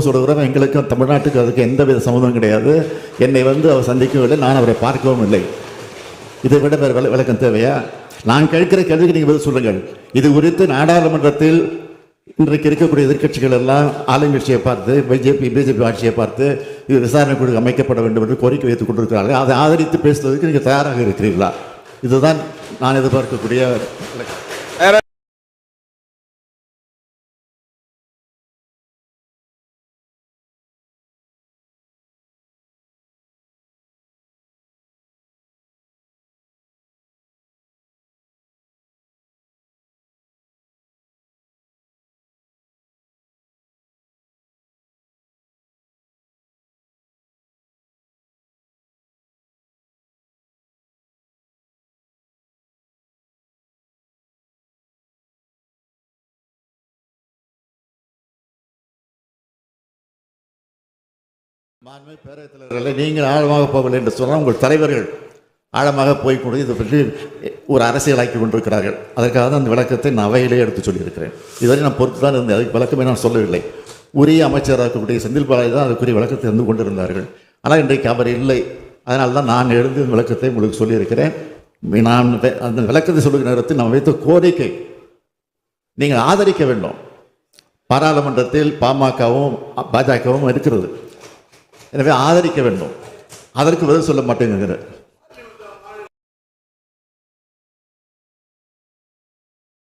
சொல்கிறோம். எங்களுக்கும் தமிழ்நாட்டுக்கு அதுக்கு எந்தவித சம்மந்தம் கிடையாது. என்னை அவர் சந்திக்கவில்லை, நான் அவரை பார்க்கவும் இல்லை. இதை விட வேறு விளக்கம் தேவையா? நான் கேட்கிற கேள்விக்கு நீங்கள் பதில் சொல்லுங்கள். இது குறித்து நாடாளுமன்றத்தில் இன்றைக்கு இருக்கக்கூடிய எதிர்க்கட்சிகள் எல்லாம் ஆளுங்கட்சியை பார்த்து பிஜேபி ஆட்சியை பார்த்து இது விசாரணை குழு அமைக்கப்பட வேண்டும் என்று கோரிக்கை வைத்துக் கொண்டிருக்கிறார்கள். அதை ஆதரித்து பேசுவதற்கு நீங்கள் தயாராக இருக்கிறீர்களா? இதுதான் நான் எதிர்பார்க்கக்கூடிய. பேரவைத்தலைவர்களை நீங்கள் ஆழமாக போகவில்லை என்று சொன்னால் உங்கள் தலைவர்கள் ஆழமாக போய்கொண்டு இதை பற்றி ஒரு அரசியலாக்கி கொண்டிருக்கிறார்கள். அதற்காக தான் அந்த விளக்கத்தை நான் அவையிலே எடுத்து சொல்லியிருக்கிறேன். இதுவரை நான் பொறுத்து தான் இருந்தேன், அதுக்கு விளக்கமே நான் சொல்லவில்லை. உரிய அமைச்சராக இருக்கக்கூடிய செந்தில் பாலாஜி தான் அதுக்குரிய விளக்கத்தை இருந்து கொண்டிருந்தார்கள். ஆனால் இன்றைக்கு அவர் இல்லை. அதனால தான் நான் எழுந்து இந்த விளக்கத்தை உங்களுக்கு சொல்லியிருக்கிறேன். நான் அந்த விளக்கத்தை சொல்லுகிற நேரத்தில் நான் வைத்த கோரிக்கை நீங்கள் ஆதரிக்க வேண்டும். பாராளுமன்றத்தில் பாமகவும் பாஜகவும் இருக்கிறது. எனவே ஆதரிக்க வேண்டும். அதற்கு பதில் சொல்ல மாட்டேங்குங்கிற